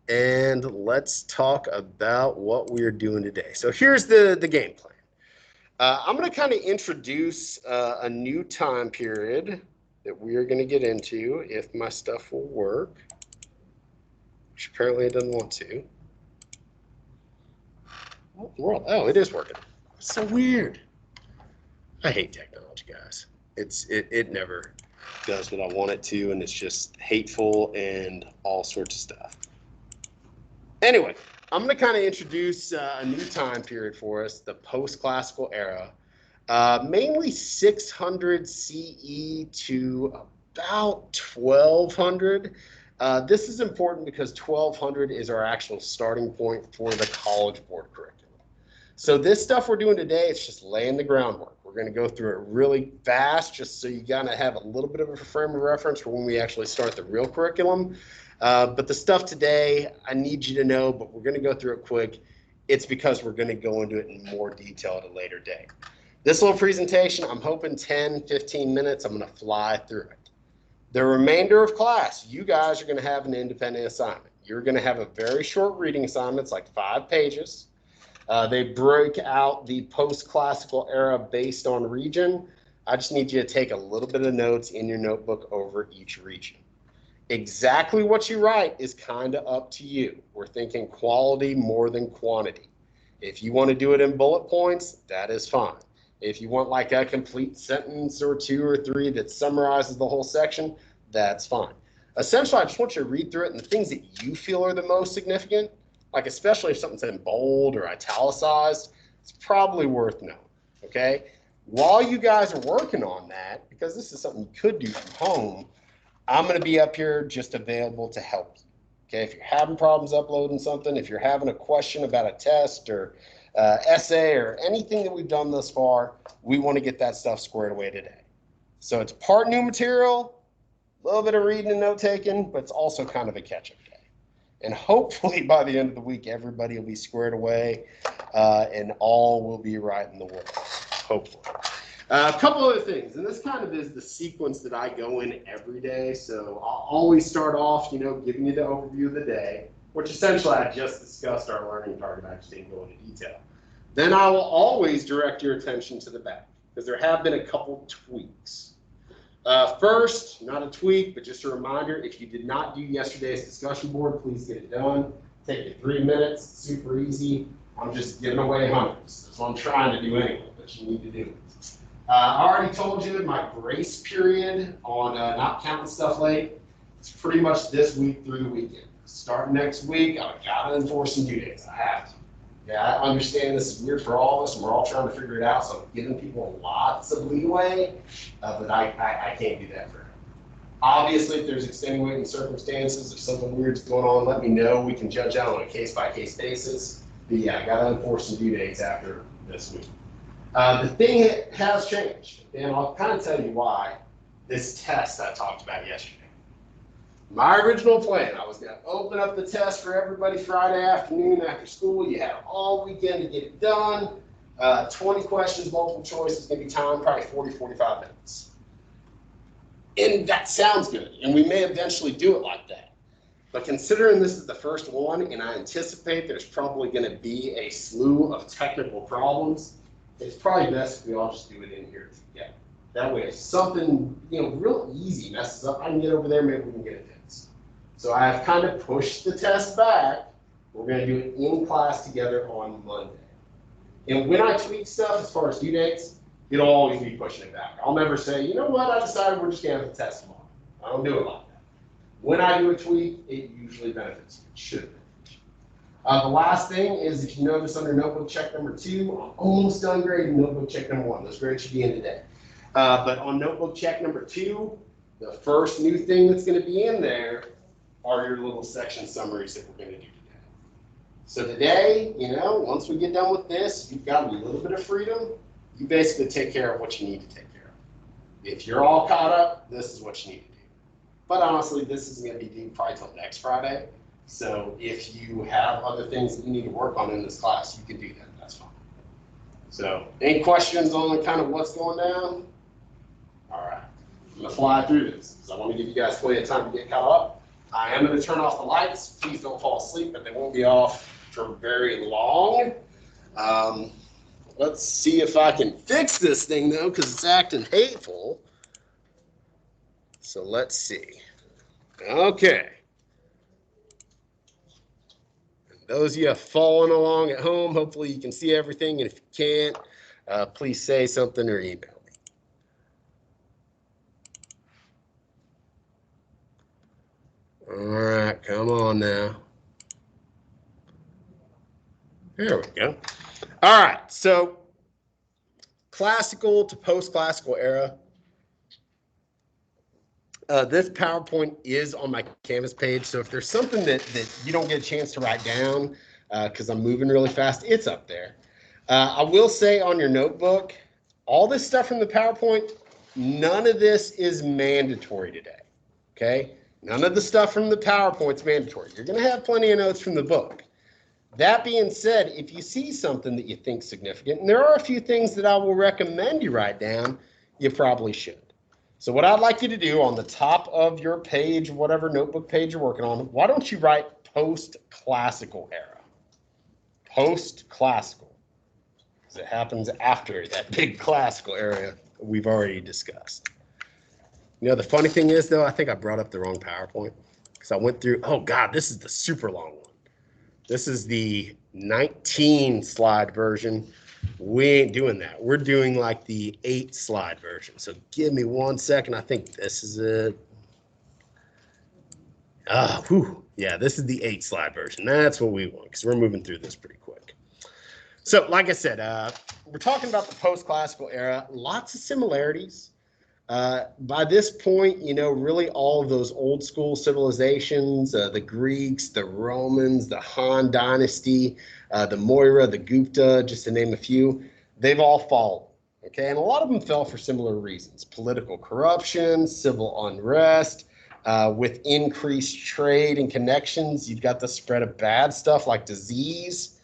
and let's talk about what we're doing today. So here's the game plan. I'm going to kind of introduce a new time period that we are going to get into if my stuff will work, which apparently it doesn't want to. What in the world? Oh, it is working. It's so weird. I hate technology, guys. It never does what I want it to, and it's just hateful and all sorts of stuff. Anyway, I'm going to kind of introduce a new time period for us, the post-classical era, mainly 600 CE to about 1200. This is important because 1200 is our actual starting point for the College Board curriculum. So this stuff we're doing today, it's just laying the groundwork. We're going to go through it really fast just so you kind of have a little bit of a frame of reference for when we actually start the real curriculum. But the stuff today, I need you to know, but we're going to go through it quick. It's because we're going to go into it in more detail at a later date. This little presentation, I'm hoping 10, 15 minutes, I'm going to fly through it. The remainder of class, you guys are going to have an independent assignment. You're going to have a very short reading assignment, it's like 5 pages. They break out the post-classical era based on region. I just need you to take a little bit of notes in your notebook over each region. Exactly what you write is kind of up to you. We're thinking quality more than quantity. If you want to do it in bullet points, that is fine. If you want like a complete sentence or 2 or 3 that summarizes the whole section, that's fine. Essentially, I just want you to read through it, and the things that you feel are the most significant, like especially if something's in bold or italicized, it's probably worth knowing, okay? While you guys are working on that, because this is something you could do from home, I'm going to be up here just available to help you. Okay, if you're having problems uploading something, if you're having a question about a test or essay or anything that we've done thus far, we want to get that stuff squared away today. So it's part new material, a little bit of reading and note taking, but it's also kind of a catch-up day. And hopefully by the end of the week, everybody will be squared away and all will be right in the world, hopefully. A couple other things, and this kind of is the sequence that I go in every day. So I'll always start off, giving you the overview of the day, which essentially I just discussed our learning target. I just didn't go into detail. Then I will always direct your attention to the back because there have been a couple tweaks. First, not a tweak, but just a reminder, if you did not do yesterday's discussion board, please get it done. Take you 3 minutes, super easy. I'm just giving away hundreds. That's what I'm trying to do anyway, but you need to do it. I already told you my grace period on not counting stuff late. It's pretty much this week through the weekend. Starting next week, I've got to enforce some due dates. I have to. Yeah, I understand this is weird for all of us, and we're all trying to figure it out. So I'm giving people lots of leeway, but I can't do that for them. Obviously, if there's extenuating circumstances, if something weird's going on, let me know. We can judge that on a case-by-case basis. But yeah, I got to enforce some due dates after this week. The thing has changed, and I'll kind of tell you why. This test I talked about yesterday. My original plan, I was going to open up the test for everybody Friday afternoon after school. You had all weekend to get it done. 20 questions, multiple choice is going to be timed probably 40, 45 minutes. And that sounds good, and we may eventually do it like that. But considering this is the first one, and I anticipate there's probably going to be a slew of technical problems, it's probably best if we all just do it in here together. That way, if something real easy messes up, I can get over there, maybe we can get it fixed. So I have kind of pushed the test back. We're going to do it in class together on Monday. And when I tweak stuff as far as due dates, it'll always be pushing it back. I'll never say, you know what, I decided we're just going to have a test tomorrow. I don't do it like that. When I do a tweak, it usually benefits you. It should. The last thing is, if you notice under notebook check number 2, I'm almost done grading notebook check number 1. Those grades should be in today. But on notebook check number 2, the first new thing that's going to be in there are your little section summaries that we're going to do today. So today, once we get done with this, you've got a little bit of freedom. You basically take care of what you need to take care of. If you're all caught up, this is what you need to do. But honestly, this isn't going to be due probably till next Friday. So if you have other things that you need to work on in this class, you can do that. That's fine. So any questions on kind of what's going down? All right. I'm going to fly through this because I want to give you guys plenty of time to get caught up. I am going to turn off the lights. Please don't fall asleep, but they won't be off for very long. Let's see if I can fix this thing, though, because it's acting hateful. So let's see. Okay. Those of you following along at home, hopefully you can see everything. And if you can't, please say something or email me. All right, come on now. There we go. All right, so classical to post-classical era. This PowerPoint is on my Canvas page, so if there's something that you don't get a chance to write down because I'm moving really fast, it's up there. I will say on your notebook, all this stuff from the PowerPoint, none of this is mandatory today, okay? None of the stuff from the PowerPoint's mandatory. You're going to have plenty of notes from the book. That being said, if you see something that you think significant, and there are a few things that I will recommend you write down, you probably should. So what I'd like you to do on the top of your page, whatever notebook page you're working on, why don't you write post-classical era? Post-classical, because it happens after that big classical era we've already discussed. You know, the funny thing is, though, I think I brought up the wrong PowerPoint because I went through, oh, God, this is the super long one. This is the 19 slide version. We ain't doing that. We're doing like the 8 slide version. So give me 1 second. I think this is it. Yeah, this is the 8 slide version. That's what we want because we're moving through this pretty quick. So like I said, we're talking about the post-classical era. Lots of similarities. By this point, you know, really all of those old school civilizations, the Greeks, the Romans, the Han Dynasty, the Moira, the Gupta, just to name a few, they've all fallen. Okay, and a lot of them fell for similar reasons: political corruption, civil unrest. With increased trade and connections, you've got the spread of bad stuff like disease.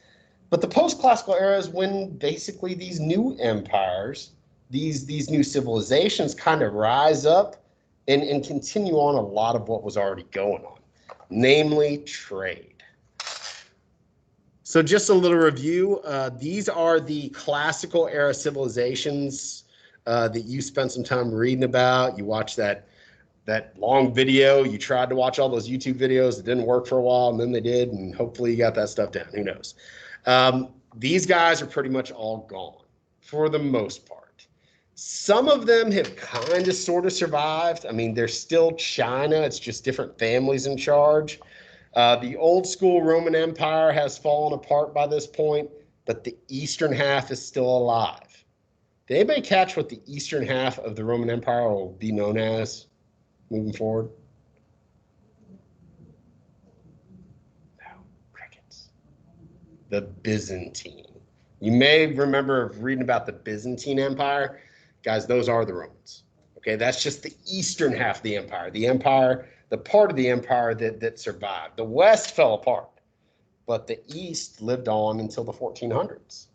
But the post-classical era is when basically these new empires, these new civilizations kind of rise up and continue on a lot of what was already going on, namely trade. So just a little review. These are the classical era civilizations that you spent some time reading about. You watched that long video. You tried to watch all those YouTube videos. It didn't work for a while, and then they did, and hopefully you got that stuff down. Who knows? These guys are pretty much all gone for the most part. Some of them have kind of sort of survived. I mean, there's still China. It's just different families in charge. The old school Roman Empire has fallen apart by this point, but the eastern half is still alive. Did anybody catch what the eastern half of the Roman Empire will be known as moving forward? No, crickets. The Byzantine. You may remember reading about the Byzantine Empire. Guys, those are the Romans. Okay, that's just the eastern half of the empire. The part of the empire that survived. The west fell apart, but the east lived on until the 1400s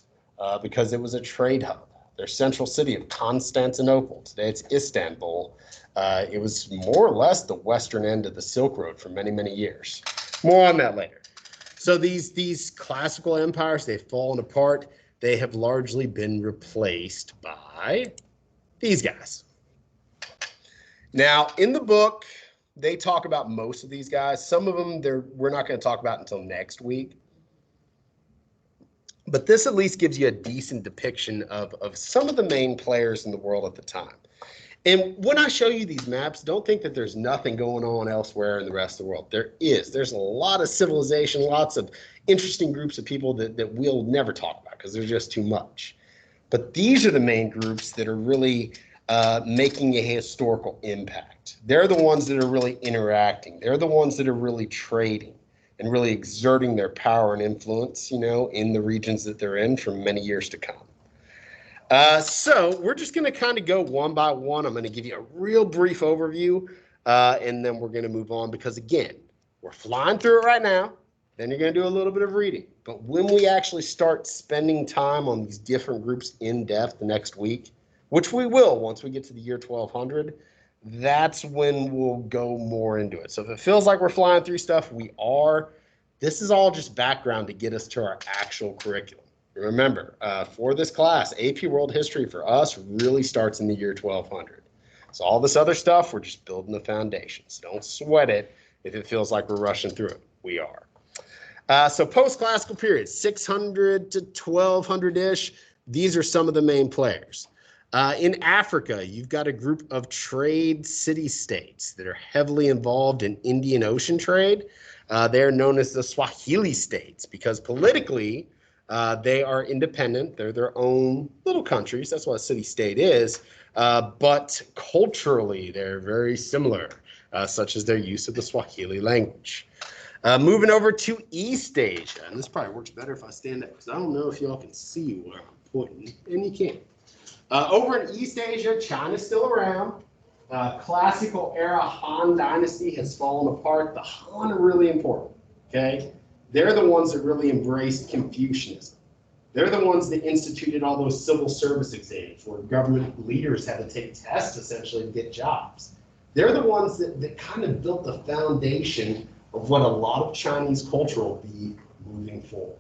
because it was a trade hub. Their central city of Constantinople, today it's Istanbul. It was more or less the western end of the Silk Road for many, many years. More on that later. So these classical empires, they've fallen apart. They have largely been replaced by these guys. Now, in the book, they talk about most of these guys. Some of them we're not going to talk about until next week. But this at least gives you a decent depiction of some of the main players in the world at the time. And when I show you these maps, don't think that there's nothing going on elsewhere in the rest of the world. There is. There's a lot of civilization, lots of interesting groups of people that we'll never talk about because there's just too much. But these are the main groups that are really making a historical impact. They're the ones that are really interacting. They're the ones that are really trading and really exerting their power and influence, you know, in the regions that they're in for many years to come. So we're just going to kind of go one by one. I'm going to give you a real brief overview, and then we're going to move on because, again, we're flying through it right now. Then you're going to do a little bit of reading. But when we actually start spending time on these different groups in depth the next week, which we will once we get to the year 1200, that's when we'll go more into it. So if it feels like we're flying through stuff, we are. This is all just background to get us to our actual curriculum. Remember, for this class, AP World History for us really starts in the year 1200. So all this other stuff, we're just building the foundations. Don't sweat it if it feels like we're rushing through it. We are. So post-classical period, 600 to 1200-ish. These are some of the main players. In Africa, you've got a group of trade city-states that are heavily involved in Indian Ocean trade. They're known as the Swahili states because politically, they are independent. They're their own little countries. That's what a city-state is. But culturally, they're very similar, such as their use of the Swahili language. Moving over to East Asia, and this probably works better if I stand up because I don't know if y'all can see where I'm pointing, and you can. Over in East Asia, China's still around. Classical era Han Dynasty has fallen apart. The Han are really important, okay? They're the ones that really embraced Confucianism. They're the ones that instituted all those civil service exams where government leaders had to take tests essentially to get jobs. They're the ones that kind of built the foundation of what a lot of Chinese culture will be moving forward.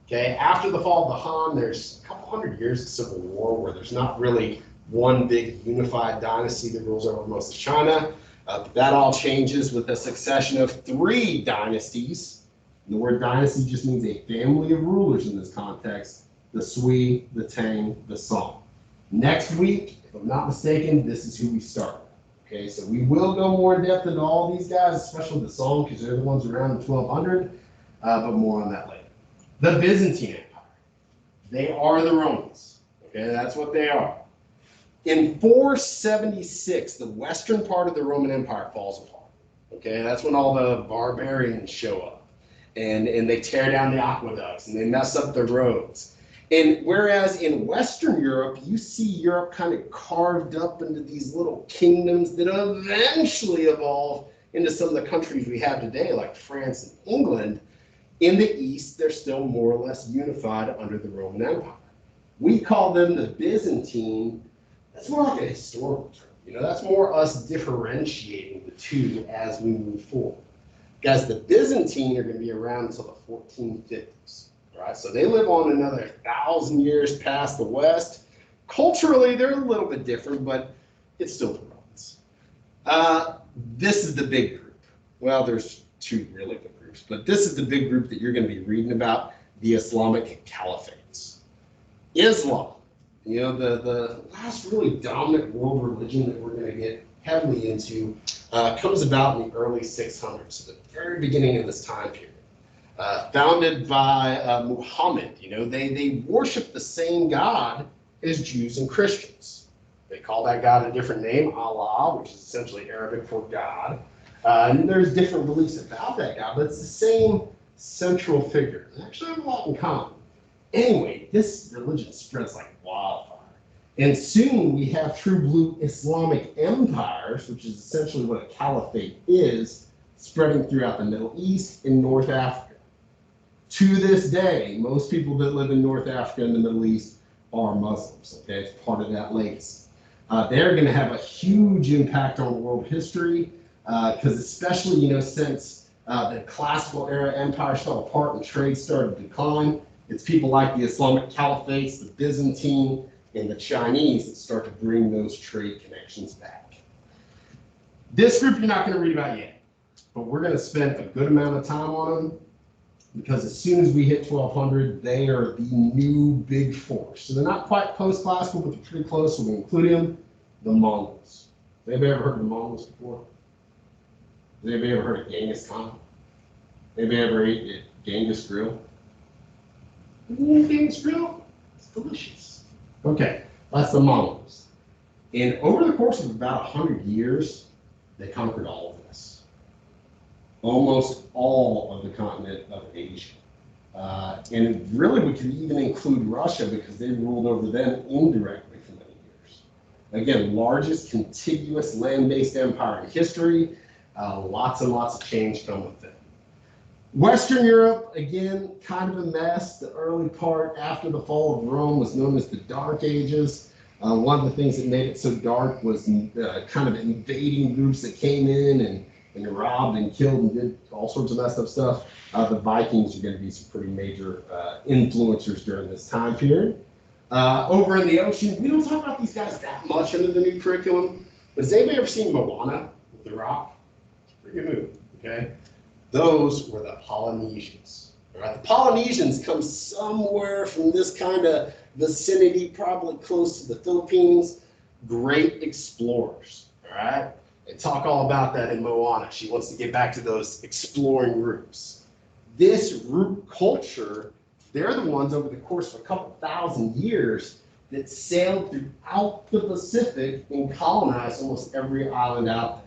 Okay, after the fall of the Han, there's a couple hundred years of civil war where there's not really one big unified dynasty that rules over most of China. That all changes with a succession of 3 dynasties. And the word dynasty just means a family of rulers in this context: the Sui, the Tang, the Song. Next week, if I'm not mistaken, this is who we start. Okay, so we will go more in depth into all these guys, especially the Song, because they're the ones around in 1200, but more on that later. The Byzantine Empire. They are the Romans. Okay, that's what they are. In 476, the western part of the Roman Empire falls apart. Okay, that's when all the barbarians show up, and they tear down the aqueducts and they mess up the roads. And whereas in Western Europe, you see Europe kind of carved up into these little kingdoms that eventually evolve into some of the countries we have today, like France and England. In the East, they're still more or less unified under the Roman Empire. We call them the Byzantine. That's more like a historical term. You know, that's more us differentiating the two as we move forward. Guys, the Byzantine are going to be around until the 1450s. Right? So they live on another 1,000 years past the West. Culturally, they're a little bit different, but it's still the Romans. This is the big group. Well, there's 2 really big groups, but this is the big group that you're going to be reading about, the Islamic Caliphates. Islam, you know, the last really dominant world religion that we're going to get heavily into, comes about in the early 600s, so the very beginning of this time period. Founded by Muhammad. You know, they worship the same God as Jews and Christians. They call that God a different name, Allah, which is essentially Arabic for God. And there's different beliefs about that God, but it's the same central figure. They actually have a lot in common. Anyway, this religion spreads like wildfire. And soon we have true blue Islamic empires, which is essentially what a caliphate is, spreading throughout the Middle East and North Africa. To this day, most people that live in North Africa and the Middle East are Muslims. Okay, it's part of that legacy. They're going to have a huge impact on world history, because especially, you know, since the classical era empires fell apart and trade started to decline, it's people like the Islamic Caliphates, the Byzantine, and the Chinese that start to bring those trade connections back. This group you're not going to read about yet, but we're going to spend a good amount of time on them, because as soon as we hit 1200, they are the new big force. So they're not quite post-classical, but they're pretty close, so we include them, the Mongols. Has anybody ever heard of the Mongols before? Has anybody ever heard of Genghis Khan? Anybody ever ate at Genghis Grill? Genghis Grill? It's delicious. Okay, that's the Mongols. And over the course of about 100 years, they conquered all of this. Almost all of the continent of Asia. And really we could even include Russia because they ruled over them indirectly for many years. Again, largest contiguous land-based empire in history. Lots and lots of change come with it. Western Europe, again, kind of a mess. The early part after the fall of Rome was known as the Dark Ages. One of the things that made it so dark was kind of invading groups that came in and robbed and killed and did all sorts of messed up stuff. The Vikings are going to be some pretty major influencers during this time period. Over in the ocean, we don't talk about these guys that much under the new curriculum, but has anybody ever seen Moana with The Rock? Pretty good movie, okay? Those were the Polynesians. All right, the Polynesians come somewhere from this kind of vicinity, probably close to the Philippines. Great explorers, all right? They talk all about that in Moana. She wants to get back to those exploring groups. This root culture, they're the ones over the course of a couple thousand years that sailed throughout the Pacific and colonized almost every island out there.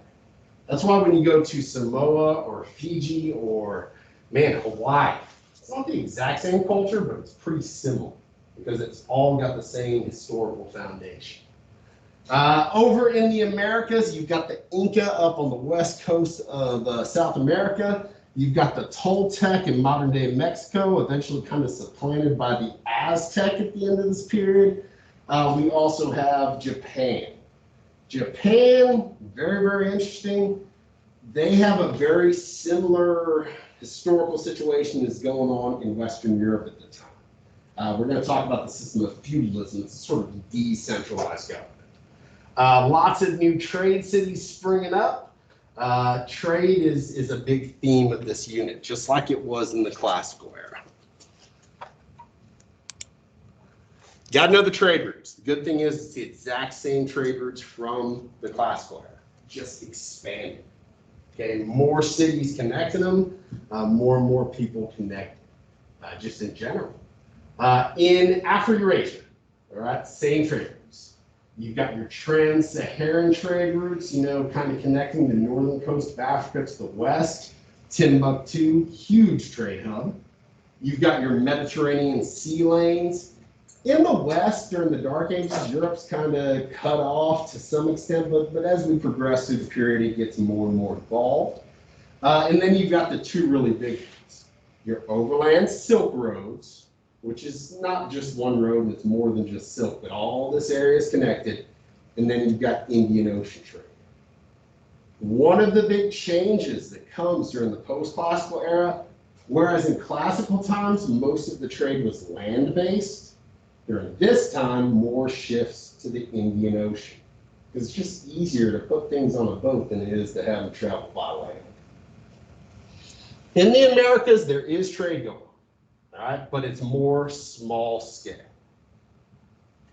That's why when you go to Samoa or Fiji or, man, Hawaii, it's not the exact same culture, but it's pretty similar because it's all got the same historical foundation. Over in the Americas, you've got the Inca up on the west coast of South America. You've got the Toltec in modern day Mexico, eventually kind of supplanted by the Aztec at the end of this period. We also have Japan. Japan, very, very interesting. They have a very similar historical situation that's going on in Western Europe at the time. We're going to talk about the system of feudalism. It's sort of decentralized government. Lots of new trade cities springing up. Trade is a big theme of this unit, just like it was in the classical era. Got to know the trade routes. The good thing is it's the exact same trade routes from the classical era, just expanded. Okay, more cities connecting them, more and more people connected, just in general. In Afro-Eurasia, all right, same trade routes. You've got your trans-Saharan trade routes, you know, kind of connecting the northern coast of Africa to the west. Timbuktu, huge trade hub. You've got your Mediterranean sea lanes. In the west, during the Dark Ages, Europe's kind of cut off to some extent, but as we progress through the period, it gets more and more involved. And then you've got the two really big ones. Your overland silk roads, which is not just one road, it's more than just silk, but all this area is connected. And then you've got Indian Ocean trade. One of the big changes that comes during the post-classical era, whereas in classical times, most of the trade was land-based, during this time, more shifts to the Indian Ocean. Because it's just easier to put things on a boat than it is to have them travel by land. In the Americas, there is trade going on, all right, but it's more small scale.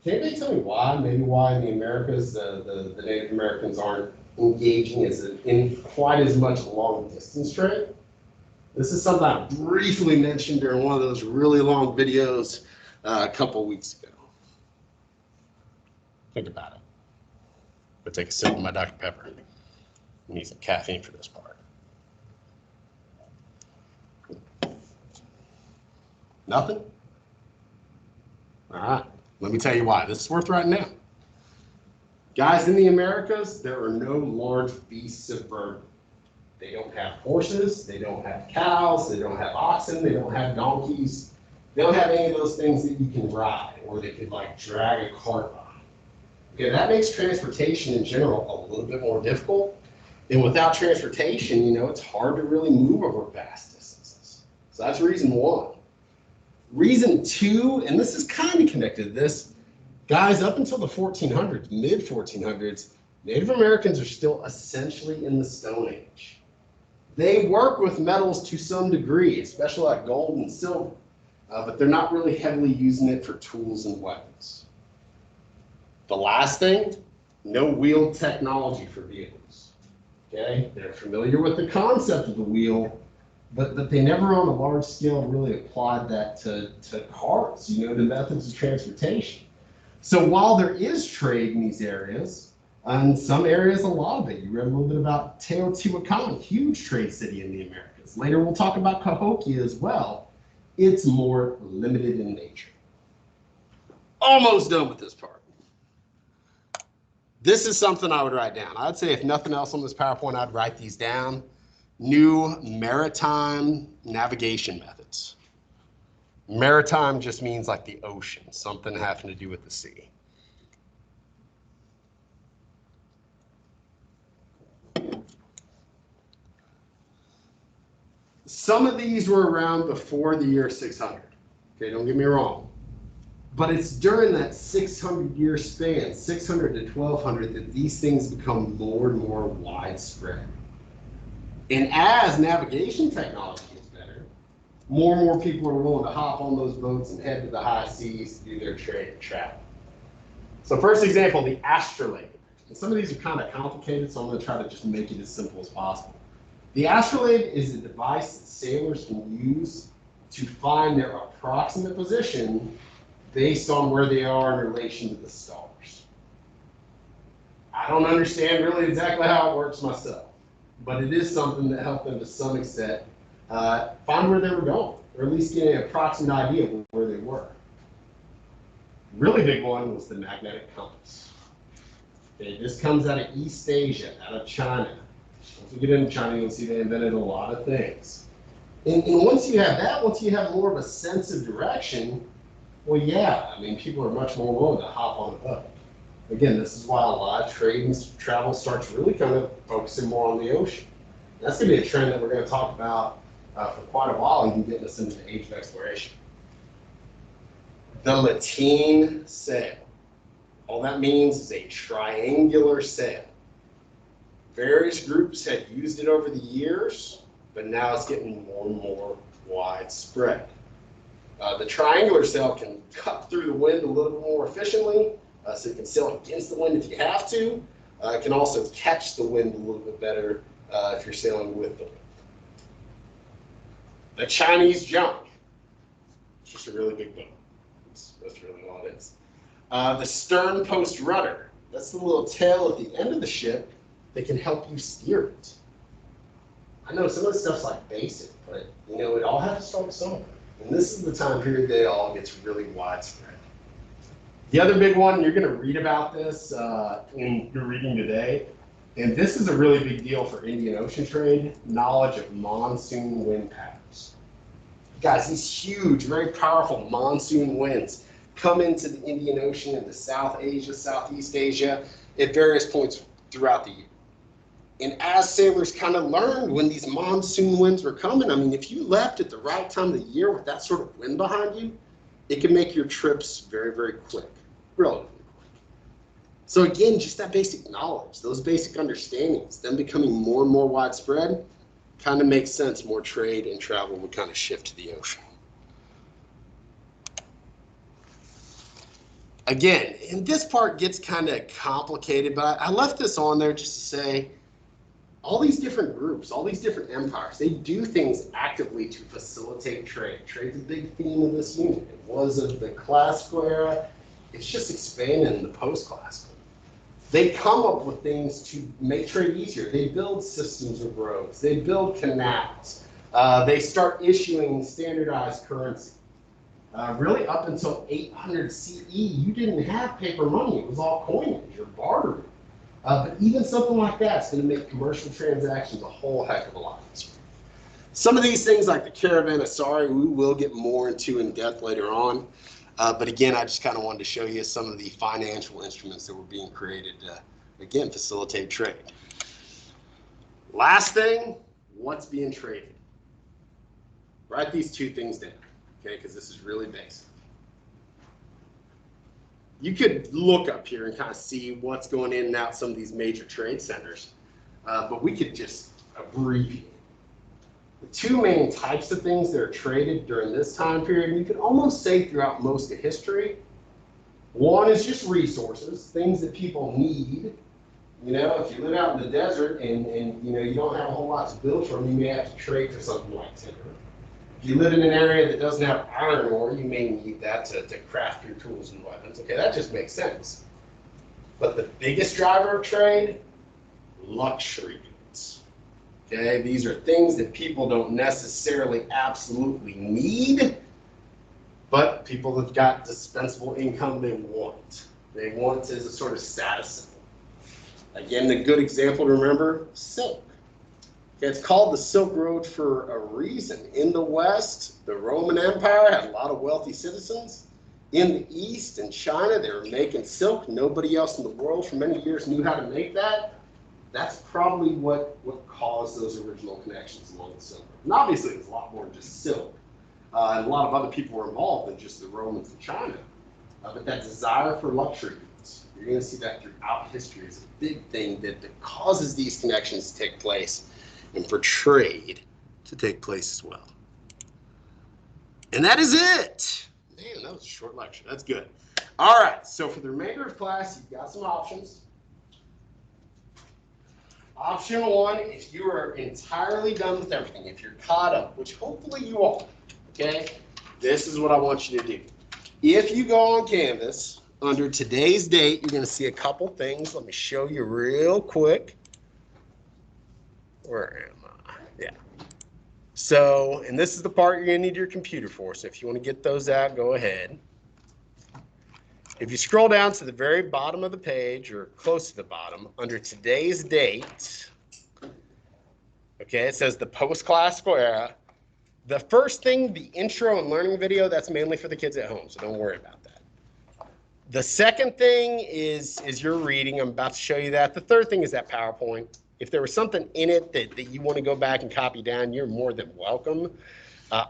Can anybody tell me why? Maybe why in the Americas the Native Americans aren't engaging in quite as much long distance trade? This is something I briefly mentioned during one of those really long videos a couple weeks ago. Think about it. But take a sip of my Dr. Pepper. I need some caffeine for this part. Nothing? All right, let me tell you why. This is worth writing down. Guys, in the Americas, there are no large beasts of burden. They don't have horses, they don't have cows, they don't have oxen, they don't have donkeys. They don't have any of those things that you can ride or they could like drag a cart on. Okay, that makes transportation in general a little bit more difficult. And without transportation, you know, it's hard to really move over vast distances. So that's reason one. Reason two, and this is kind of connected to this, guys, up until the 1400s, mid 1400s, Native Americans are still essentially in the Stone Age. They work with metals to some degree, especially like gold and silver. But they're not really heavily using it for tools and weapons. The last thing, no wheeled technology for vehicles. Okay, they're familiar with the concept of the wheel, but they never on a large scale really applied that to cars, you know, to methods of transportation. So while there is trade in these areas, in some areas a lot of it, you read a little bit about Teotihuacan, huge trade city in the Americas. Later we'll talk about Cahokia as well. It's more limited in nature. Almost done with this part. This is something I would write down. I'd say if nothing else on this PowerPoint, I'd write these down. New maritime navigation methods. Maritime just means like the ocean, something having to do with the sea. Some of these were around before the year 600. Okay, don't get me wrong. But it's during that 600-year span, 600 to 1200, that these things become more and more widespread. And as navigation technology gets better, more and more people are willing to hop on those boats and head to the high seas to do their trade and travel. So first example, the astrolabe. And some of these are kind of complicated, so I'm going to try to just make it as simple as possible. The astrolabe is a device that sailors can use to find their approximate position based on where they are in relation to the stars. I don't understand really exactly how it works myself, but it is something that helped them to some extent find where they were going, or at least get an approximate idea of where they were. Really big one was the magnetic compass. Okay, this comes out of East Asia, out of China. Once we get into China, you'll see they invented a lot of things. And once you have that, once you have more of a sense of direction, well, yeah, I mean, people are much more willing to hop on a boat. Again, this is why a lot of trade and travel starts really kind of focusing more on the ocean. That's going to be a trend that we're going to talk about for quite a while, even getting us into the age of exploration. The lateen sail. All that means is a triangular sail. Various groups had used it over the years, but now it's getting more and more widespread. The triangular sail can cut through the wind a little bit more efficiently, so you can sail against the wind if you have to. It can also catch the wind a little bit better if you're sailing with the wind. The Chinese junk. It's just a really big boat. That's really all it is. The stern post rudder. That's the little tail at the end of the ship that can help you steer it. I know some of the stuff's like basic, but you know, it all has to start somewhere. And this is the time period that it all gets really widespread. The other big one, you're going to read about this in your reading today, and this is a really big deal for Indian Ocean trade, knowledge of monsoon wind patterns. Guys, these huge, very powerful monsoon winds come into the Indian Ocean, into South Asia, Southeast Asia, at various points throughout the year. And as sailors kind of learned when these monsoon winds were coming, I mean, if you left at the right time of the year with that sort of wind behind you, it can make your trips very, very quick, relatively quick. So again, just that basic knowledge, those basic understandings, them becoming more and more widespread, kind of makes sense. More trade and travel would kind of shift to the ocean. Again, and this part gets kind of complicated, but I left this on there just to say, all these different groups, all these different empires, they do things actively to facilitate trade. Trade's a big theme of this unit. It was of the classical era. It's just expanding in the post-classical. They come up with things to make trade easier. They build systems of roads. They build canals. They start issuing standardized currency. Really up until 800 CE, you didn't have paper money. It was all coinage or bartering. But even something like that's going to make commercial transactions a whole heck of a lot easier. Some of these things, like the Caravanserai, we will get more into in depth later on. But again, I just kind of wanted to show you some of the financial instruments that were being created to, again, facilitate trade. Last thing, what's being traded? Write these two things down, okay, because this is really basic. You could look up here and kind of see what's going in and out some of these major trade centers, but we could just abbreviate. The two main types of things that are traded during this time period, and you could almost say throughout most of history, one is just resources, things that people need. You know, if you live out in the desert and you know, you don't have a whole lot to build from, you may have to trade for something like timber. If you live in an area that doesn't have iron ore, you may need that to craft your tools and weapons. Okay, that just makes sense. But the biggest driver of trade, luxury goods. Okay, these are things that people don't necessarily absolutely need, but people have got dispensable income they want. They want as a sort of status symbol. Again, the good example to remember, silk. It's called the Silk Road for a reason. In the West, the Roman Empire had a lot of wealthy citizens. In the East, in China, they were making silk. Nobody else in the world for many years knew how to make that. That's probably what caused those original connections along the Silk Road. And obviously, it was a lot more than just silk. And a lot of other people were involved than just the Romans and China. But that desire for luxury goods, you're going to see that throughout history is a big thing that causes these connections to take place and for trade to take place as well. And that is it. Man, that was a short lecture. That's good. All right, so for the remainder of class, you've got some options. Option one, if you are entirely done with everything, if you're caught up, which hopefully you are, okay, this is what I want you to do. If you go on Canvas, under today's date, you're going to see a couple things. Let me show you real quick. Where am I? Yeah. So, and this is the part you're going to need your computer for. So if you want to get those out, go ahead. If you scroll down to the very bottom of the page, or close to the bottom, under today's date, okay, it says the post-classical era. The first thing, the intro and learning video, that's mainly for the kids at home, so don't worry about that. The second thing is your reading. I'm about to show you that. The third thing is that PowerPoint. If there was something in it that you want to go back and copy down, you're more than welcome.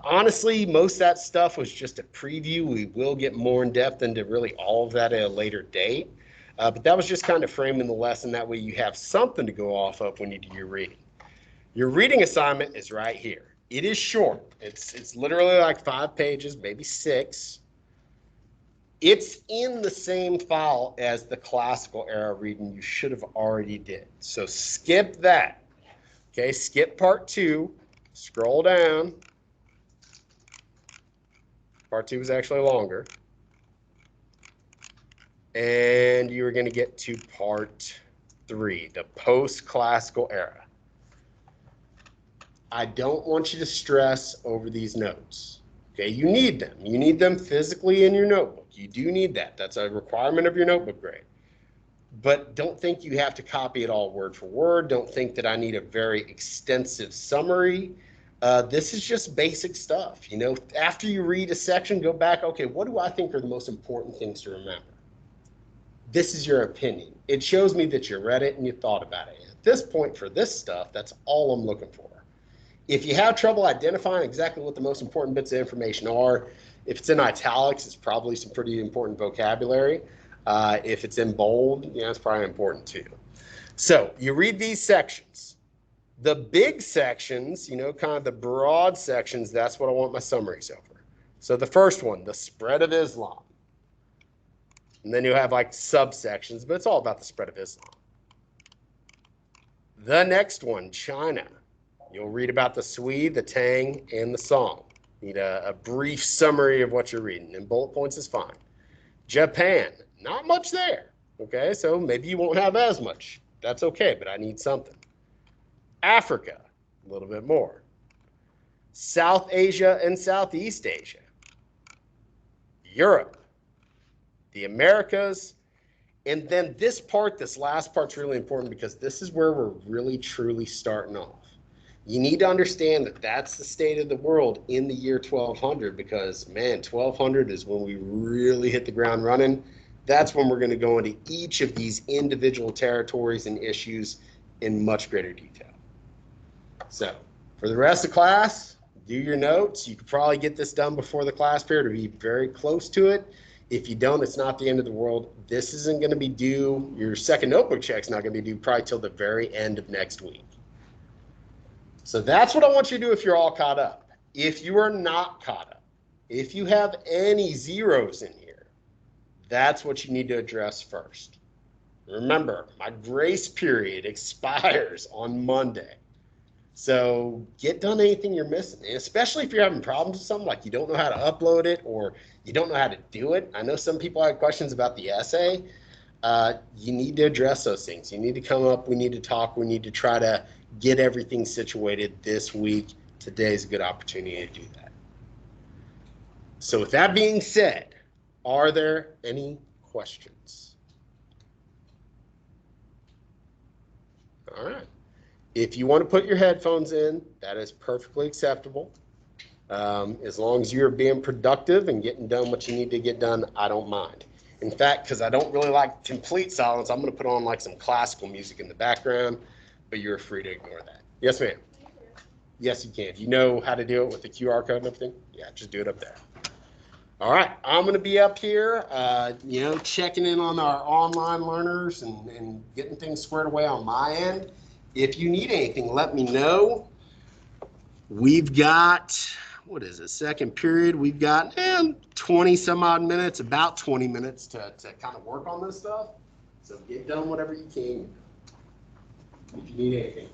Honestly, most of that stuff was just a preview. We will get more in depth into really all of that at a later date. But that was just kind of framing the lesson. That way you have something to go off of when you do your reading. Your reading assignment is right here. It is short. It's literally like 5 pages, maybe 6. It's in the same file as the classical era reading you should have already did. So skip that. Okay, skip part 2. Scroll down. Part 2 is actually longer. And you are going to get to part 3, the post-classical era. I don't want you to stress over these notes. Okay, you need them. You need them physically in your notebook. You do need that. That's a requirement of your notebook grade. But don't think you have to copy it all word for word. Don't think that I need a very extensive summary. This is just basic stuff. You know, after you read a section, go back, okay, what do I think are the most important things to remember? This is your opinion. It shows me that you read it and you thought about it. At this point, for this stuff, that's all I'm looking for. If you have trouble identifying exactly what the most important bits of information are, if it's in italics, it's probably some pretty important vocabulary. If it's in bold, yeah, it's probably important too. So you read these sections. The big sections, you know, kind of the broad sections, that's what I want my summaries over. So the first one, the spread of Islam. And then you have like subsections, but it's all about the spread of Islam. The next one, China. You'll read about the Sui, the Tang, and the Song. Need a brief summary of what you're reading, and bullet points is fine. Japan, not much there. Okay, so maybe you won't have as much. That's okay, but I need something. Africa, a little bit more. South Asia and Southeast Asia. Europe. The Americas. And then this part, this last part's really important because this is where we're really truly starting off. You need to understand that that's the state of the world in the year 1200 because, man, 1200 is when we really hit the ground running. That's when we're going to go into each of these individual territories and issues in much greater detail. So for the rest of class, do your notes. You could probably get this done before the class period or be very close to it. If you don't, it's not the end of the world. This isn't going to be due. Your second notebook check's not going to be due probably till the very end of next week. So that's what I want you to do if you're all caught up. If you are not caught up, if you have any zeros in here, that's what you need to address first. Remember, my grace period expires on Monday. So get done anything you're missing, and especially if you're having problems with something like you don't know how to upload it or you don't know how to do it. I know some people have questions about the essay. You need to address those things. You need to come up. We need to talk. We need to try to get everything situated this week. Today's a good opportunity to do that. So with that being said, are there any questions? All right. If you want to put your headphones in, that is perfectly acceptable. As long as you're being productive and getting done what you need to get done, I don't mind. In fact, because I don't really like complete silence, I'm going to put on like some classical music in the background. but you're free to ignore that. Yes, ma'am. Yes, you can. Do you know how to do it with the QR code and everything? Yeah, just do it up there. All right, I'm going to be up here, checking in on our online learners and getting things squared away on my end. If you need anything, let me know. We've got, what is it, second period? We've got 20 some odd minutes, about 20 minutes to kind of work on this stuff. So get done whatever you can. If you need anything,